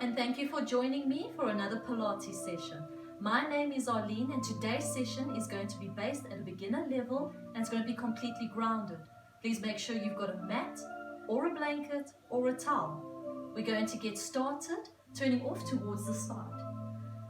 and thank you for joining me for another Pilates session. My name is Arlene, and today's session is going to be based at a beginner level and it's going to be completely grounded. Please make sure you've got a mat or a blanket or a towel. We're going to get started turning off towards the side.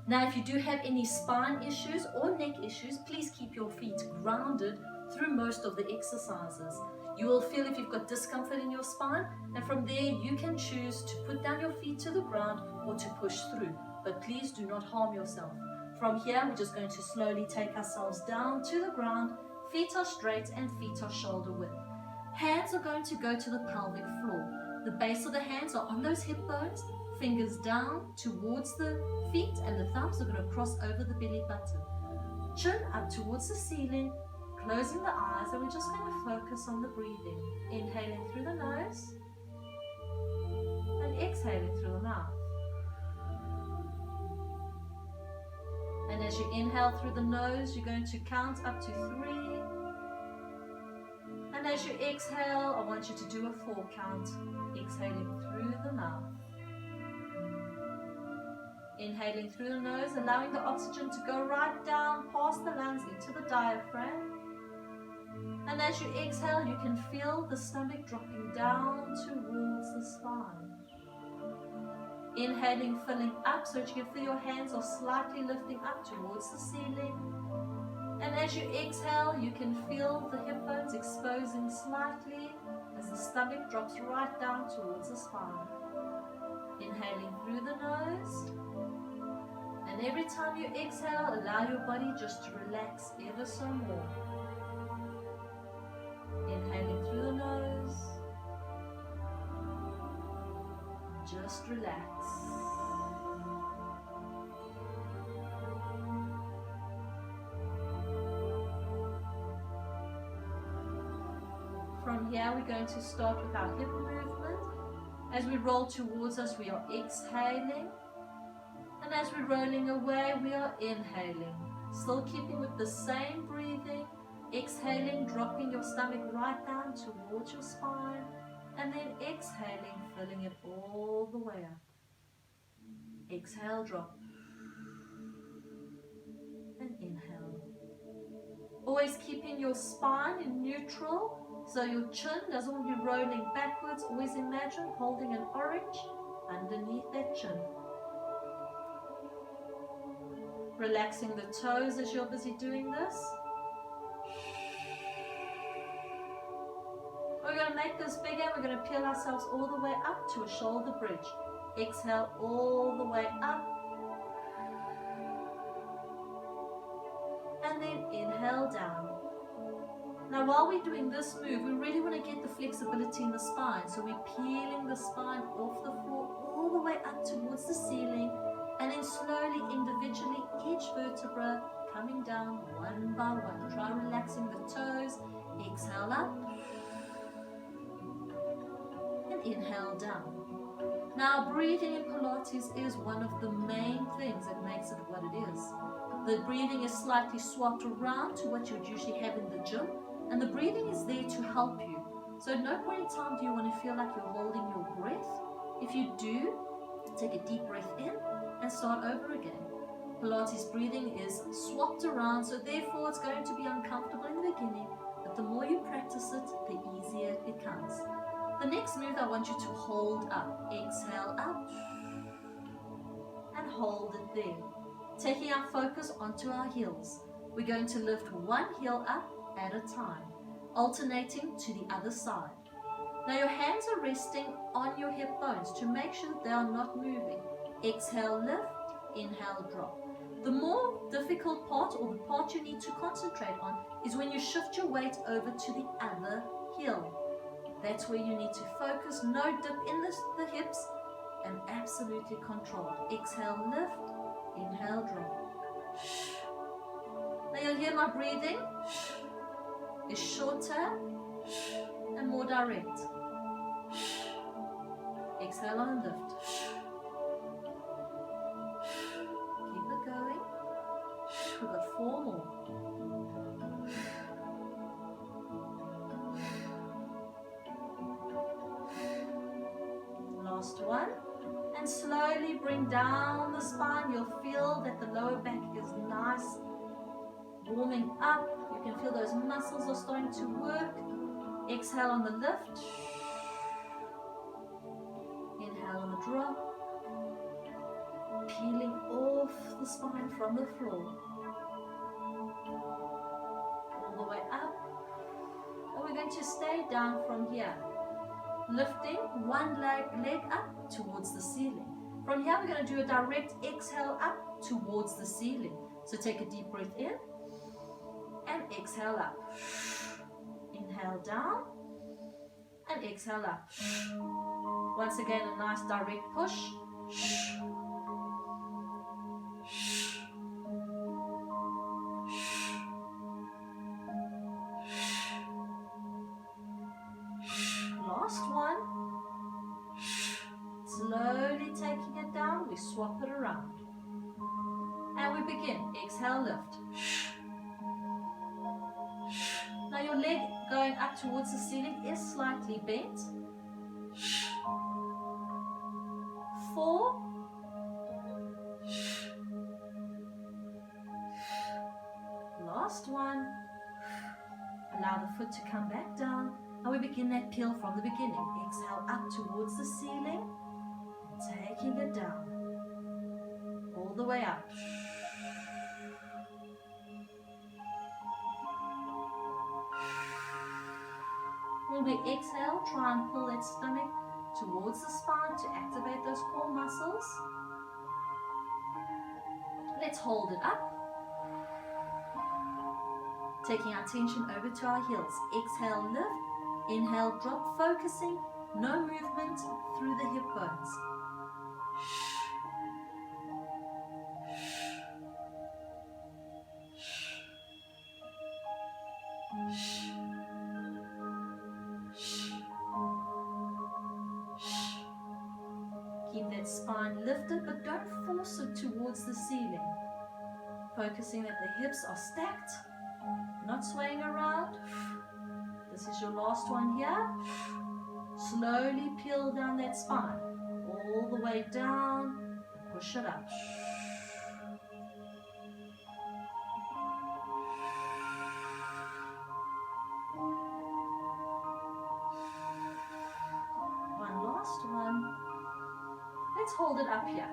Now, if you do have any spine issues or neck issues, please keep your feet grounded through most of the exercises. You will feel if you've got discomfort in your spine, and from there you can choose to put down your feet to the ground or to push through, but please do not harm yourself. From here, we're just going to slowly take ourselves down to the ground. Feet are straight and feet are shoulder width. Hands are going to go to the pelvic floor. The base of the hands are on those hip bones, fingers down towards the feet, and the thumbs are going to cross over the belly button. Chin up towards the ceiling, closing the eyes, and we're just going to focus on the breathing. Inhaling through the nose and exhaling through the mouth. And as you inhale through the nose, you're going to count up to 3. And as you exhale, I want you to do a 4 count, exhaling through the mouth. Inhaling through the nose, allowing the oxygen to go right down past the lungs into the diaphragm. And as you exhale, you can feel the stomach dropping down towards the spine. Inhaling, filling up so that you can feel your hands are slightly lifting up towards the ceiling. And as you exhale, you can feel the hip bones exposing slightly as the stomach drops right down towards the spine. Inhaling through the nose. And every time you exhale, allow your body just to relax ever so more. Inhaling through the nose. Just relax. From here, we're going to start with our hip movement. As we roll towards us, we are exhaling. And as we're rolling away, we are inhaling. Still keeping with the same breathing. Exhaling, dropping your stomach right down towards your spine. And then exhaling, filling it all the way up. Exhale, drop. And inhale. Always keeping your spine in neutral. So your chin doesn't want to be rolling backwards. Always imagine holding an orange underneath that chin. Relaxing the toes as you're busy doing this. We're going to make this bigger. We're going to peel ourselves all the way up to a shoulder bridge. Exhale all the way up. And then inhale down. Now while we're doing this move, we really want to get the flexibility in the spine. So we're peeling the spine off the floor all the way up towards the ceiling. And then slowly, individually, each vertebra coming down one by one. Try relaxing the toes. Exhale up. And inhale down. Now, breathing in Pilates is one of the main things that makes it what it is. The breathing is slightly swapped around to what you'd usually have in the gym. And the breathing is there to help you. So at no point in time do you want to feel like you're holding your breath. If you do, take a deep breath in and start over again. Pilates breathing is swapped around, so therefore it's going to be uncomfortable in the beginning, but the more you practice it, the easier it becomes. The next move I want you to hold up. Exhale up and hold it there. Taking our focus onto our heels. We're going to lift one heel up at a time, alternating to the other side. Now your hands are resting on your hip bones to make sure that they are not moving. Exhale, lift, inhale, drop. The more difficult part, or the part you need to concentrate on, is when you shift your weight over to the other heel. That's where you need to focus. No dip in the hips, and absolutely controlled. Exhale, lift, inhale, drop. Now you'll hear my breathing is shorter and more direct. Exhale and lift. Keep it going. We've got 4 more. Last one. And slowly bring down the spine. You'll feel that the lower back is nice, warming up. You can feel those muscles are starting to work. Exhale on the lift. Inhale on the drop. Peeling off the spine from the floor. All the way up. And we're going to stay down from here. Lifting one leg up towards the ceiling. From here, we're going to do a direct exhale up towards the ceiling. So take a deep breath in and exhale up. Inhale down and exhale up. Once again, a nice direct push. Last one. Slowly taking it down, we swap it around. And we begin. Exhale, lift. Now your leg going up towards the ceiling is slightly bent. 4. Last one. Allow the foot to come back down. And we begin that peel from the beginning. Exhale up towards the ceiling. Taking it down. All the way up. When we exhale, try and pull that stomach towards the spine to activate those core muscles. Let's hold it up. Taking our attention over to our heels. Exhale, lift. Inhale, drop, focusing. No movement through the hip bones. Keep that spine lifted, but don't force it towards the ceiling. Focusing that the hips are stacked, not swaying around. This is your last one here. Slowly peel down that spine, all the way down, push it up. One last one. Let's hold it up here.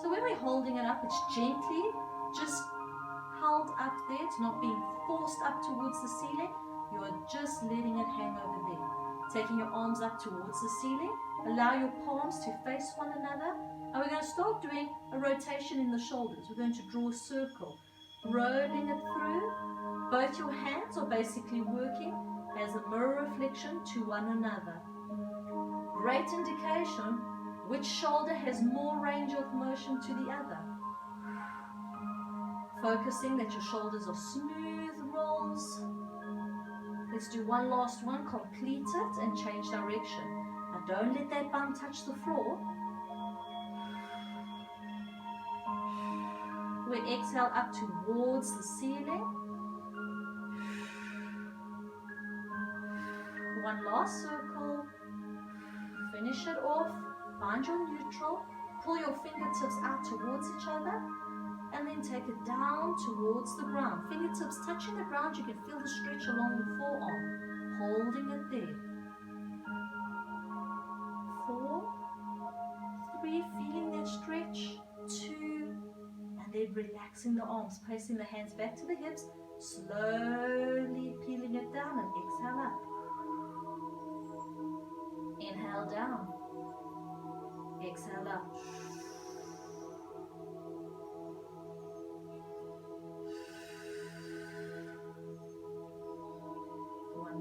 So when we're holding it up, it's gently just held up there. It's not being forced up towards the ceiling. You are just letting it hang over there. Taking your arms up towards the ceiling. Allow your palms to face one another. And we're going to start doing a rotation in the shoulders. We're going to draw a circle. Rolling it through. Both your hands are basically working as a mirror reflection to one another. Great indication which shoulder has more range of motion to the other. Focusing that your shoulders are smooth rolls. Let's do one last one, complete it and change direction. Now don't let that bum touch the floor. We exhale up towards the ceiling. One last circle. Finish it off. Find your neutral. Pull your fingertips out towards each other. And then take it down towards the ground. Fingertips touching the ground, you can feel the stretch along the forearm. Holding it there. 4, 3, feeling that stretch. 2, and then relaxing the arms, placing the hands back to the hips, slowly peeling it down and exhale up. Inhale down. Exhale up.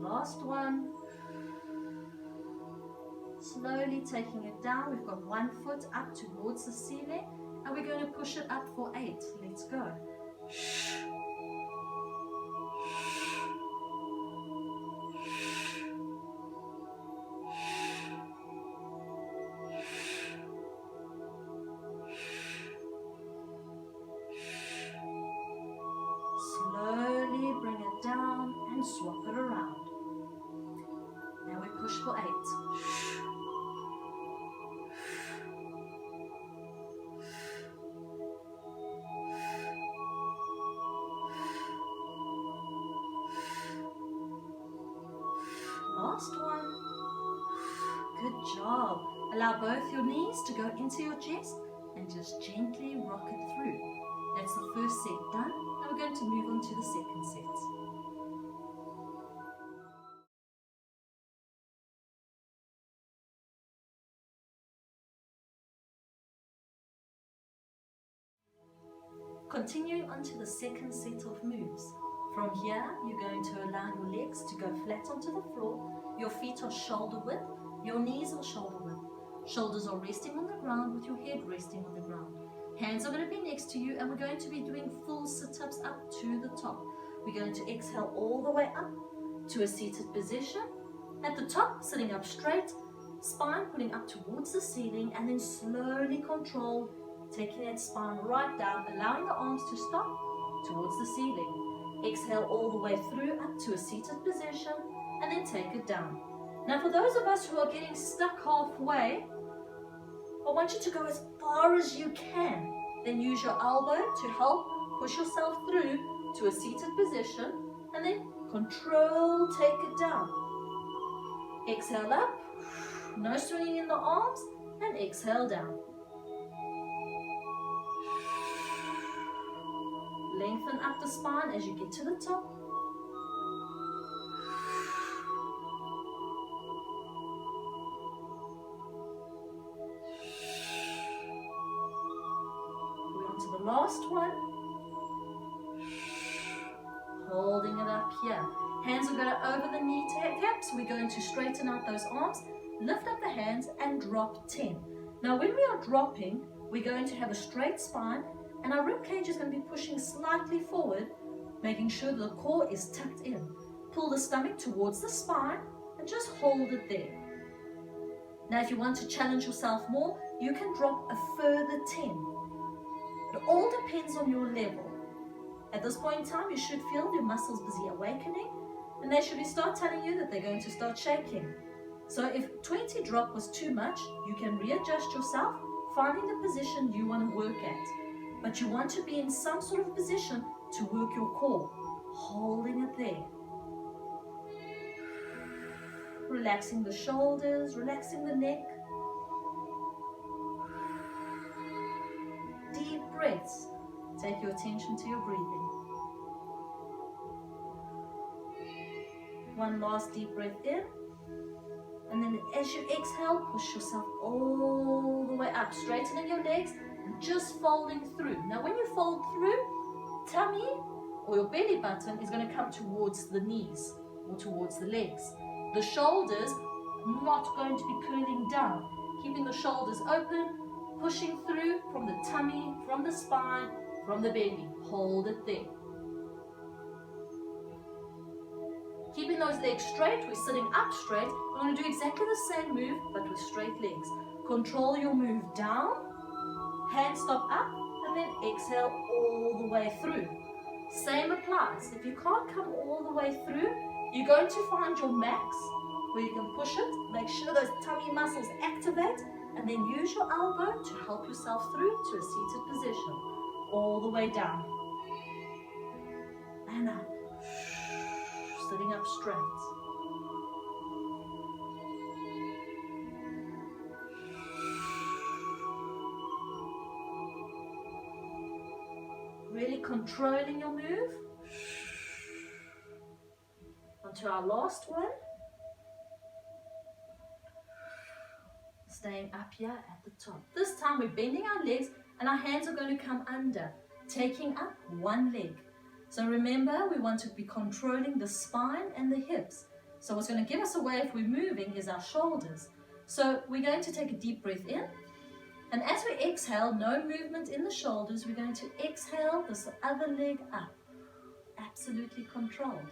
Last one. Slowly taking it down. We've got one foot up towards the ceiling and we're going to push it up for 8. Let's go. Slowly bring it down and swap it around. Now we push for 8. last one. Good job. Allow both your knees to go into your chest and just gently rock it through. That's the first set done. Now we're going to move on to the second set. Continuing on to the second set of moves. From here, you're going to allow your legs to go flat onto the floor. Your feet are shoulder width. Your knees are shoulder width. Shoulders are resting on the ground with your head resting on the ground. Hands are going to be next to you, and we're going to be doing full sit-ups up to the top. We're going to exhale all the way up to a seated position. At the top, sitting up straight, spine pulling up towards the ceiling, and then slowly controlled, taking that spine right down, allowing the arms to stop towards the ceiling. Exhale all the way through up to a seated position, and then take it down. Now for those of us who are getting stuck halfway, I want you to go as far as you can. Then use your elbow to help push yourself through to a seated position, and then control, take it down. Exhale up, no swinging in the arms, and exhale down. Lengthen up the spine as you get to the top. We're on to the last one. Holding it up here. Hands are going to over the knee caps. We're going to straighten out those arms, lift up the hands, and drop 10. Now when we are dropping, we're going to have a straight spine, and our rib cage is going to be pushing slightly forward, making sure the core is tucked in. Pull the stomach towards the spine and just hold it there. Now if you want to challenge yourself more, you can drop a further 10. It all depends on your level. At this point in time, you should feel your muscles busy awakening, and they should start telling you that they're going to start shaking. So if 20 drop was too much, you can readjust yourself, finding the position you want to work at. But you want to be in some sort of position to work your core, holding it there. Relaxing the shoulders, relaxing the neck. Deep breaths. Take your attention to your breathing. One last deep breath in. And then as you exhale, push yourself all the way up, straightening your legs. Just folding through. Now when you fold through, tummy or your belly button is going to come towards the knees or towards the legs. The shoulders not going to be curling down. Keeping the shoulders open, pushing through from the tummy, from the spine, from the belly. Hold it there. Keeping those legs straight, we're sitting up straight. We're going to do exactly the same move but with straight legs. Control your move down. Hands stop up, and then exhale all the way through. Same applies. If you can't come all the way through, you're going to find your max where you can push it. Make sure those tummy muscles activate, and then use your elbow to help yourself through to a seated position. All the way down. And up. Sitting up straight. Really controlling your move. Onto our last one. Staying up here at the top. This time we're bending our legs and our hands are going to come under, taking up one leg. So remember, we want to be controlling the spine and the hips. So what's going to give us away if we're moving is our shoulders. So we're going to take a deep breath in. And as we exhale, no movement in the shoulders, we're going to exhale this other leg up. Absolutely controlled.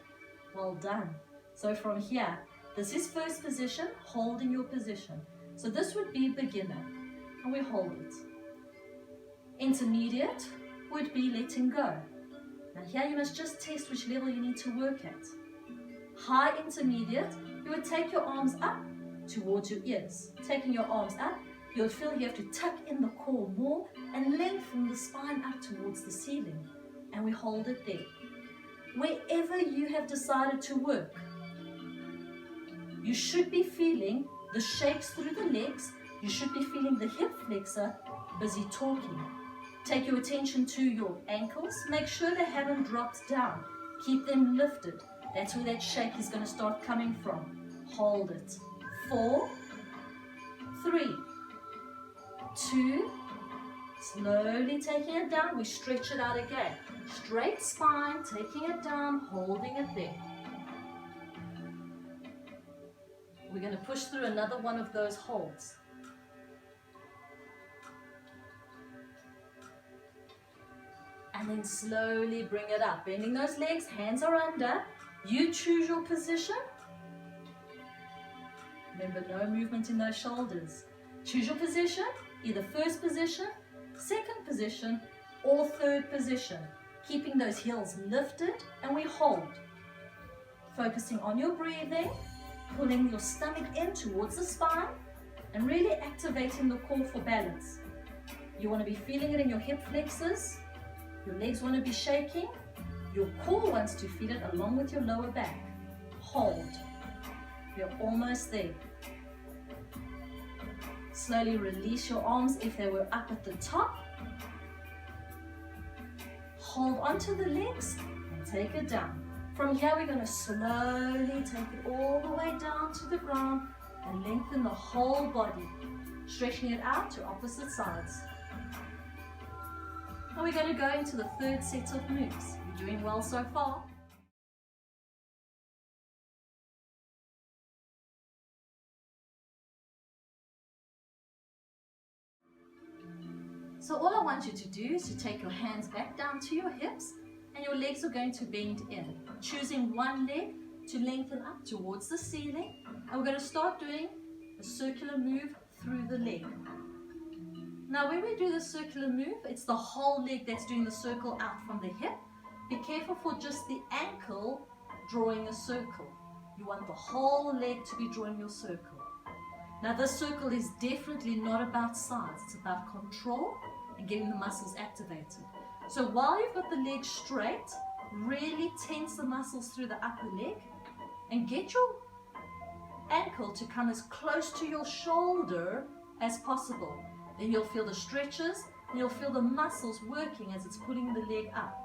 Well done. So from here, this is first position, holding your position. So this would be beginner, and we hold it. Intermediate would be letting go. Now here you must just test which level you need to work at. High intermediate, you would take your arms up towards your ears. Taking your arms up, you'll feel you have to tuck in the core more and lengthen the spine up towards the ceiling. And we hold it there. Wherever you have decided to work, You should be feeling the shakes through the legs. You should be feeling the hip flexor busy talking. Take your attention to your ankles. Make sure they haven't dropped down. Keep them lifted. That's where that shake is going to start coming from. Hold it. 4, 3, 2, slowly taking it down. We stretch it out again. Straight spine, taking it down, holding it there. We're going to push through another one of those holds. And then slowly bring it up. Bending those legs, hands are under. You choose your position. Remember, no movement in those shoulders. Choose your position, either first position, second position, or third position. Keeping those heels lifted, and we hold. Focusing on your breathing, pulling your stomach in towards the spine, and really activating the core for balance. You want to be feeling it in your hip flexors. Your legs want to be shaking. Your core wants to feel it along with your lower back. Hold. You're almost there. Slowly release your arms if they were up at the top. Hold onto the legs and take it down. From here, we're going to slowly take it all the way down to the ground and lengthen the whole body, stretching it out to opposite sides. Now we're going to go into the third set of moves. You're doing well so far. So all I want you to do is to take your hands back down to your hips, and your legs are going to bend in, choosing one leg to lengthen up towards the ceiling. And we're going to start doing a circular move through the leg. Now when we do the circular move, it's the whole leg that's doing the circle out from the hip. Be careful for just the ankle drawing a circle. You want the whole leg to be drawing your circle. Now this circle is definitely not about size, it's about control and getting the muscles activated. So while you've got the leg straight, really tense the muscles through the upper leg and get your ankle to come as close to your shoulder as possible. Then you'll feel the stretches and you'll feel the muscles working as it's pulling the leg up.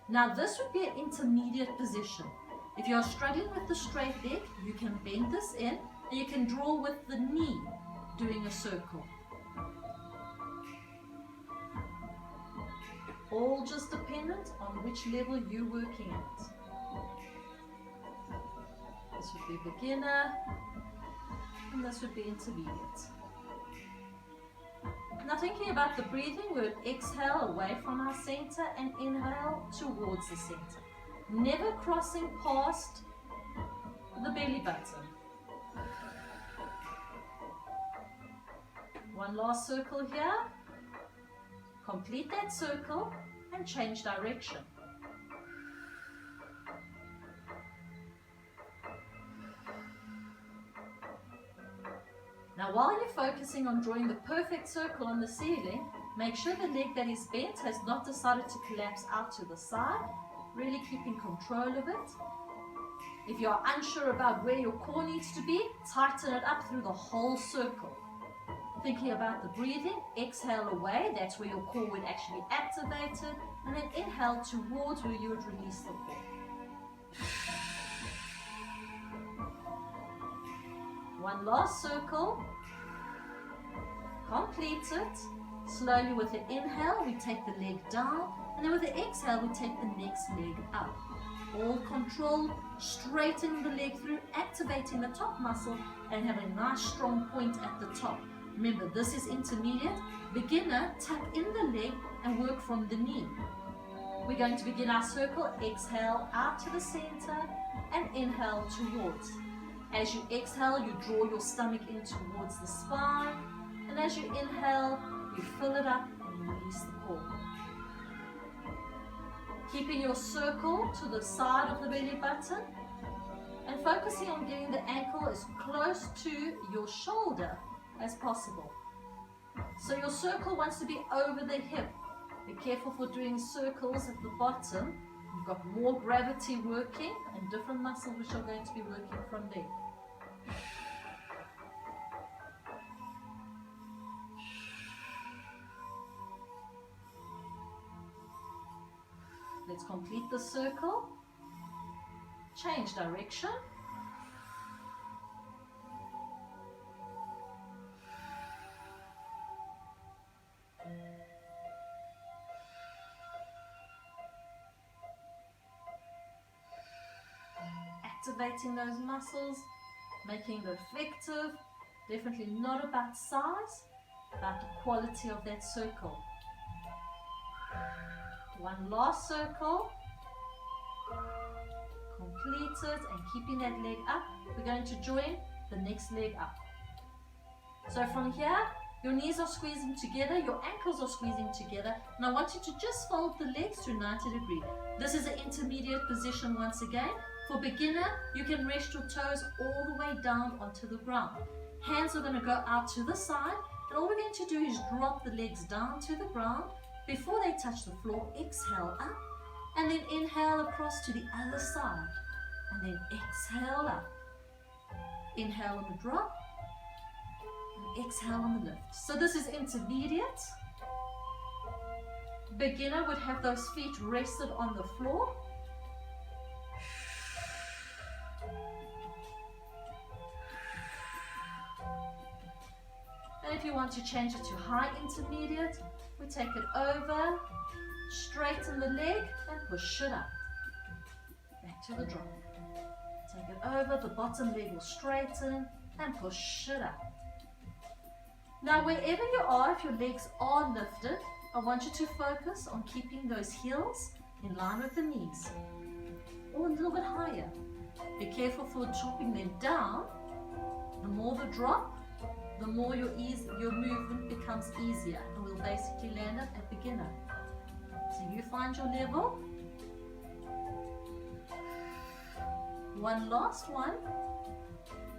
Now this would be an intermediate position. If you're struggling with the straight leg, you can bend this in and you can draw with the knee doing a circle. All just dependent on which level you're working at. This would be beginner and this would be intermediate. Now thinking about the breathing, we would exhale away from our center and inhale towards the center. Never crossing past the belly button. One last circle here. Complete that circle and change direction. Now while you're focusing on drawing the perfect circle on the ceiling, make sure the leg that is bent has not decided to collapse out to the side, really keeping control of it. If you're unsure about where your core needs to be, tighten it up through the whole circle. Thinking about the breathing, exhale away, that's where your core would actually be activated, and then inhale towards where you would release the core. One last circle. Complete it. Slowly with the inhale, we take the leg down, and then with the exhale, we take the next leg up. All control, straightening the leg through, activating the top muscle, and having a nice strong point at the top. Remember, this is intermediate. Beginner, tuck in the leg and work from the knee. We're going to begin our circle. Exhale out to the center and inhale towards. As you exhale, you draw your stomach in towards the spine. And as you inhale, you fill it up and you release the core. Keeping your circle to the side of the belly button and focusing on getting the ankle as close to your shoulder as possible. So your circle wants to be over the hip. Be careful for doing circles at the bottom. You've got more gravity working and different muscles which are going to be working from there. complete the circle. Change direction. Activating those muscles, making it effective. Definitely not about size, about the quality of that circle. One last circle. Complete it and keeping that leg up. We're going to join the next leg up. So from here, your knees are squeezing together, your ankles are squeezing together, and I want you to just fold the legs to 90 degrees. This is an intermediate position once again. For beginner, you can rest your toes all the way down onto the ground. Hands are going to go out to the side, and all we're going to do is drop the legs down to the ground. Before they touch the floor, exhale up, and then inhale across to the other side, and then exhale up. Inhale on the drop, and exhale on the lift. So this is intermediate. Beginner would have those feet rested on the floor. And if you want to change it to high intermediate, we take it over, straighten the leg and push it up. Back to the drop. Take it over, the bottom leg will straighten and push it up. Now wherever you are, if your legs are lifted, I want you to focus on keeping those heels in line with the knees, or a little bit higher. Be careful for dropping them down. The more the drop, the more your movement becomes easier, and we'll basically land it at beginner. So you find your level. One last one,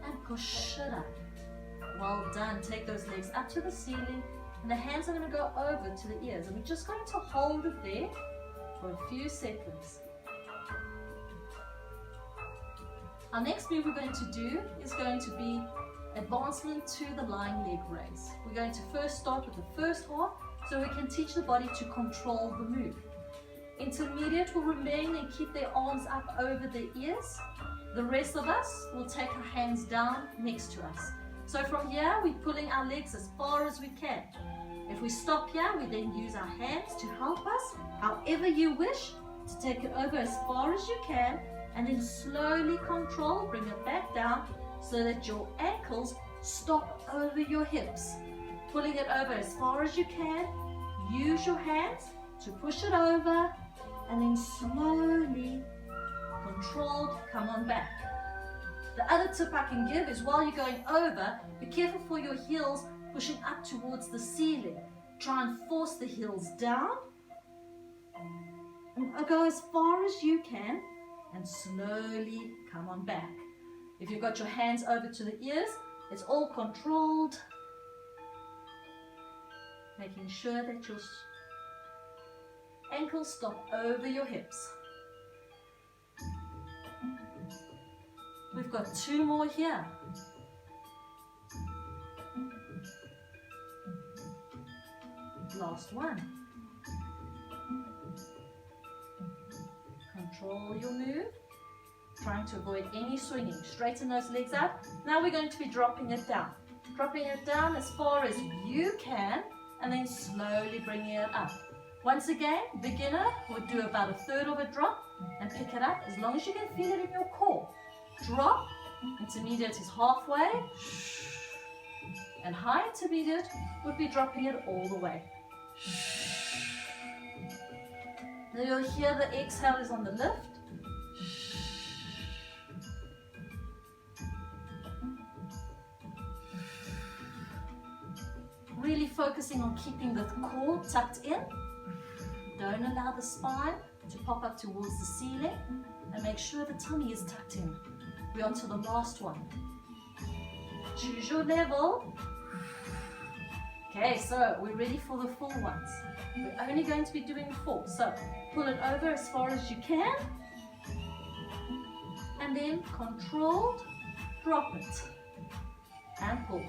and push it up. Well done. Take those legs up to the ceiling, and the hands are going to go over to the ears, and we're just going to hold it there for a few seconds. Our next move we're going to do is going to be advancement to the lying leg raise. We're going to first start with the first half so we can teach the body to control the move. Intermediate will remain and keep their arms up over their ears. The rest of us will take our hands down next to us. So from here, we're pulling our legs as far as we can. If we stop here, we then use our hands to help us, however you wish, to take it over as far as you can, and then slowly control, bring it back down so that your ankles stop over your hips. Pulling it over as far as you can, use your hands to push it over, and then slowly, controlled, come on back. The other tip I can give is while you're going over, be careful for your heels pushing up towards the ceiling. Try and force the heels down, and go as far as you can, and slowly come on back. If you've got your hands over to the ears, it's all controlled, making sure that your ankles stop over your hips. We've got two more here. Last one. Control your move, trying to avoid any swinging. Straighten those legs up. Now we're going to be dropping it down. Dropping it down as far as you can, and then slowly bringing it up. Once again, beginner would do about a third of a drop and pick it up as long as you can feel it in your core. Drop, intermediate is halfway, and high intermediate would be dropping it all the way. Now you'll hear the exhale is on the lift. Really focusing on keeping the core tucked in. Don't allow the spine to pop up towards the ceiling, and make sure the tummy is tucked in. We're on to the last one. Choose your level. Okay, so we're ready for the full ones. We're only going to be doing 4. So pull it over as far as you can, and then controlled, drop it, and pull.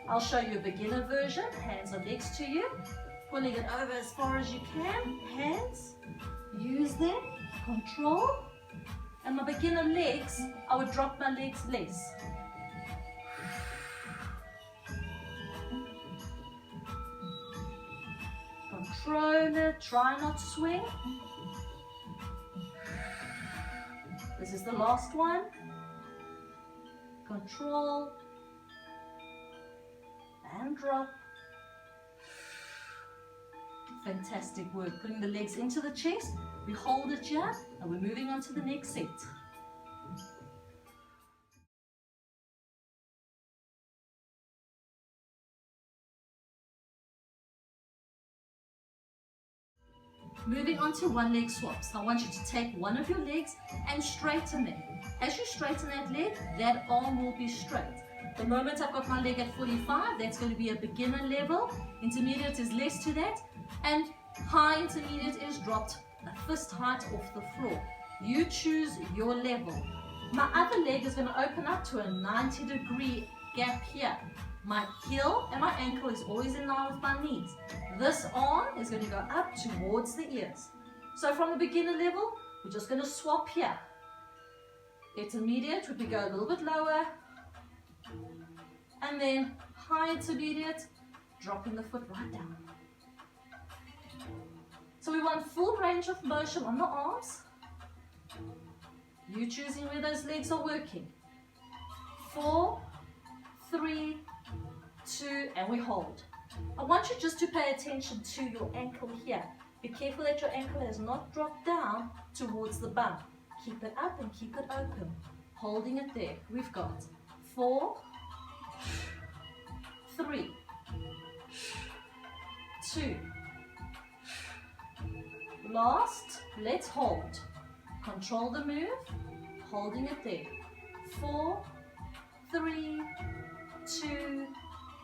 I'll show you a beginner version. Hands are next to you. Pulling it over as far as you can. Hands. use them, control. And my beginner legs, I would drop my legs less. Control it, try not to swing. This is the last one. Control and drop. Fantastic work. Putting the legs into the chest. We hold it here and we're moving on to the next set. Moving on to one leg swaps. I want you to take one of your legs and straighten it. As you straighten that leg, that arm will be straight. The moment I've got my leg at 45, that's going to be a beginner level. Intermediate is less to that. And high intermediate is dropped a fist height off the floor. You choose your level. My other leg is going to open up to a 90-degree gap here. My heel and my ankle is always in line with my knees. This arm is going to go up towards the ears. So from the beginner level, we're just going to swap here. Intermediate would be go a little bit lower. And then high intermediate, dropping the foot right down. So we want full range of motion on the arms. You choosing where those legs are working. 4, 3, 2, and we hold. I want you just to pay attention to your ankle here. Be careful that your ankle has not dropped down towards the bum. Keep it up and keep it open. Holding it there. We've got 4, 3, 2. Last, let's hold. Control the move, holding it there. 4, 3, 2,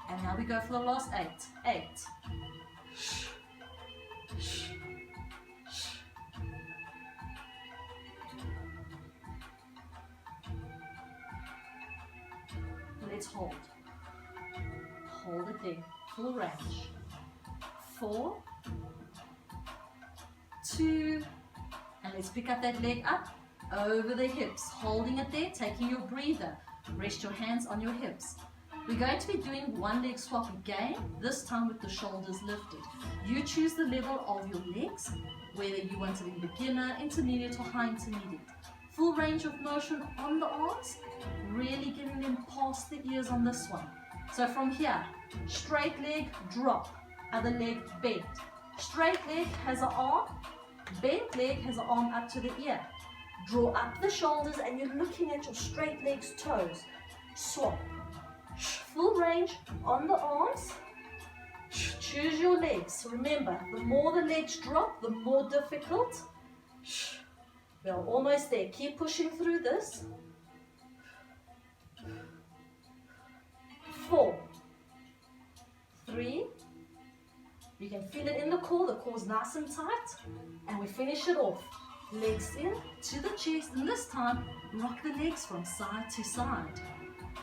and now we go for the last 8. 8. Let's hold. Hold it there, full range. 4, 2, and let's pick up that leg up over the hips, holding it there, taking your breather. Rest your hands on your hips. We're going to be doing one leg swap again, this time with the shoulders lifted. You choose the level of your legs, whether you want to be beginner, intermediate or high intermediate. Full range of motion on the arms, really getting them past the ears on this one. So from here, straight leg, drop, other leg, bend. Straight leg has an arm, bent leg has an arm up to the ear. Draw up the shoulders and you're looking at your straight leg's toes. Swap. Full range on the arms. Choose your legs. Remember, the more the legs drop, the more difficult. We're almost there. Keep pushing through this. 4, 3, you can feel it in the core. The core's nice and tight. And we finish it off. Legs in to the chest. And this time, rock the legs from side to side.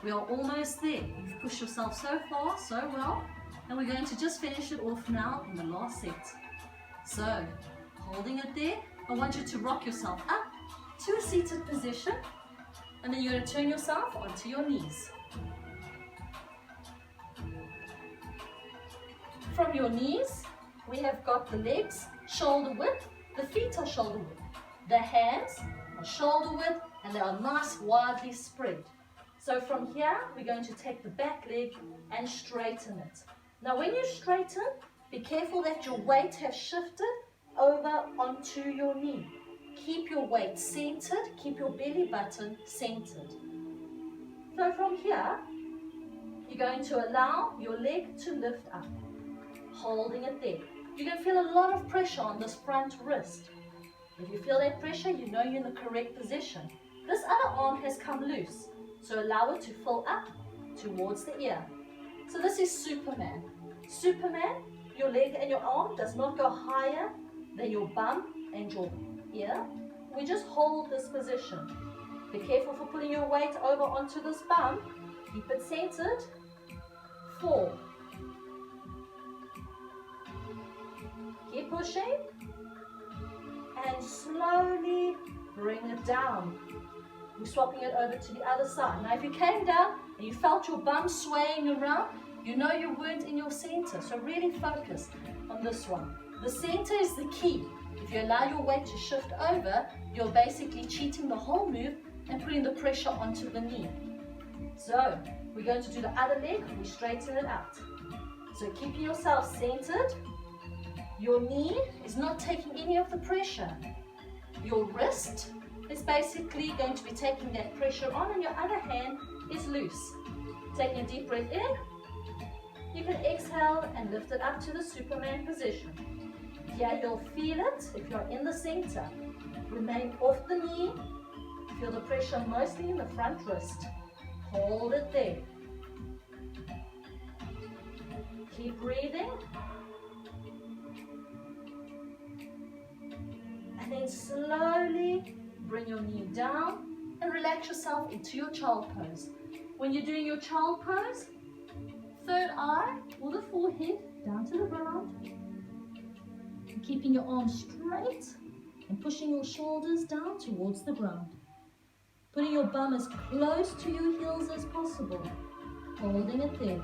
We are almost there. You've pushed yourself so far, so well. And we're going to just finish it off now in the last set. So, holding it there, I want you to rock yourself up to a seated position. And then you're going to turn yourself onto your knees. From your knees, we have got the legs shoulder width, the feet are shoulder width. The hands are shoulder width and they are nice widely spread. So from here, we're going to take the back leg and straighten it. Now when you straighten, be careful that your weight has shifted over onto your knee. Keep your weight centered, keep your belly button centered. So from here, you're going to allow your leg to lift up. Holding it there. You're going to feel a lot of pressure on this front wrist. If you feel that pressure, you know you're in the correct position. This other arm has come loose, so allow it to fill up towards the ear. So this is Superman. Superman, your leg and your arm does not go higher than your bum and your ear. We just hold this position. Be careful for putting your weight over onto this bum. Keep it centered. 4. Keep pushing. and slowly bring it down. We're swapping it over to the other side. Now if you came down and you felt your bum swaying around, you know you weren't in your center, so really focus on this one. The center is the key. If you allow your weight to shift over, you're basically cheating the whole move and putting the pressure onto the knee. So we're going to do the other leg, we straighten it out. So keeping yourself centered, your knee is not taking any of the pressure. Your wrist is basically going to be taking that pressure on, and your other hand is loose. Taking a deep breath in, you can exhale and lift it up to the Superman position. Here you'll feel it if you're in the center. Remain off the knee, feel the pressure mostly in the front wrist. Hold it there. Keep breathing. And then slowly bring your knee down and relax yourself into your child pose. When you're doing your child pose, third eye or the forehead down to the ground. And keeping your arms straight and pushing your shoulders down towards the ground. Putting your bum as close to your heels as possible. Holding it there.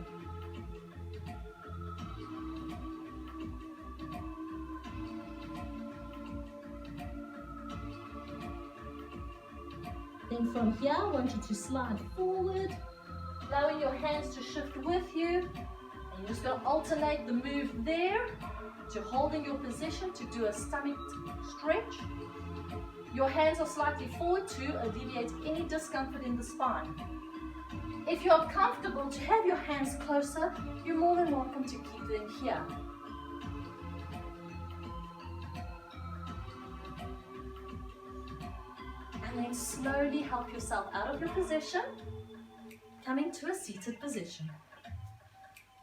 Then from here, I want you to slide forward, allowing your hands to shift with you. And you're just going to alternate the move there to holding your position to do a stomach stretch. Your hands are slightly forward to alleviate any discomfort in the spine. If you're comfortable to have your hands closer, you're more than welcome to keep them here. And then slowly help yourself out of your position, coming to a seated position.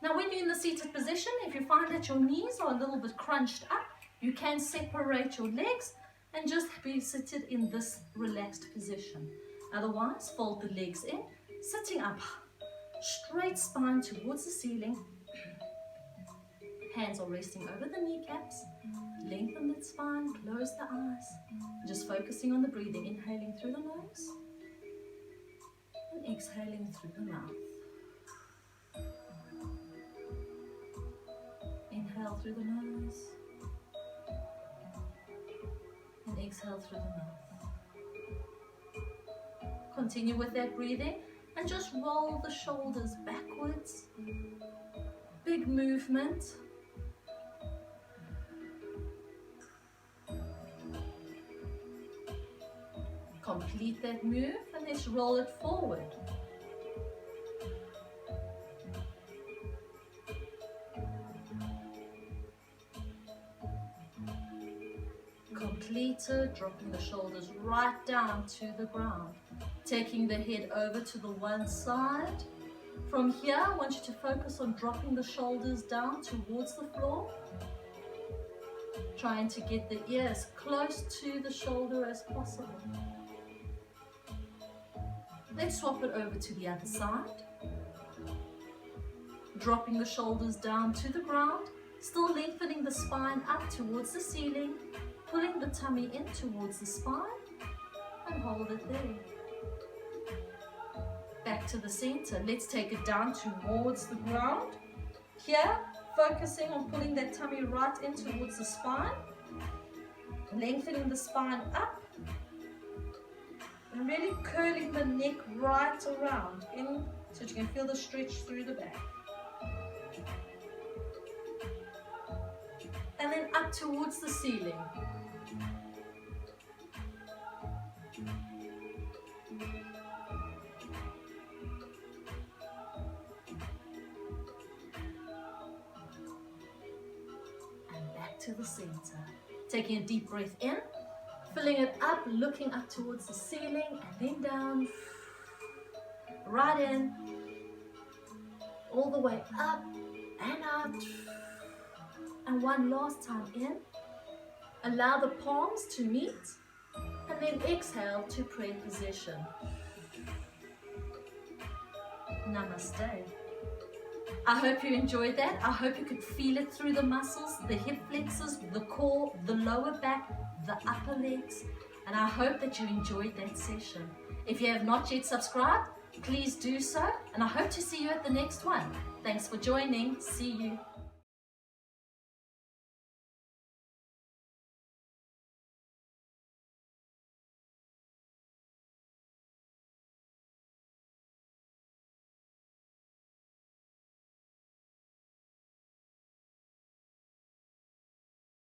Now when you're in the seated position, if you find that your knees are a little bit crunched up, you can separate your legs and just be seated in this relaxed position. Otherwise, fold the legs in, sitting up, straight spine towards the ceiling. Hands are resting over the kneecaps. Lengthen that spine, close the eyes. Just focusing on the breathing, inhaling through the nose and exhaling through the mouth. Inhale through the nose and exhale through the mouth. Continue with that breathing and just roll the shoulders backwards. Big movement. Complete that move and let's roll it forward. Completed, dropping the shoulders right down to the ground. Taking the head over to the one side. From here, I want you to focus on dropping the shoulders down towards the floor. Trying to get the ear as close to the shoulder as possible. Let's swap it over to the other side. Dropping the shoulders down to the ground, still lengthening the spine up towards the ceiling, pulling the tummy in towards the spine, and hold it there. Back to the center. Let's take it down towards the ground. Here, focusing on pulling that tummy right in towards the spine, lengthening the spine up, and really curling the neck right around in so you can feel the stretch through the back. And then up towards the ceiling. And back to the center. Taking a deep breath in. Filling it up, looking up towards the ceiling, and then down, right in, all the way up and out, and one last time in. Allow the palms to meet, and then exhale to prayer position. Namaste. I hope you enjoyed that. I hope you could feel it through the muscles, the hip flexors, the core, the lower back. the upper legs, and I hope that you enjoyed that session. If you have not yet subscribed, please do so, and I hope to see you at the next one. Thanks for joining. See you.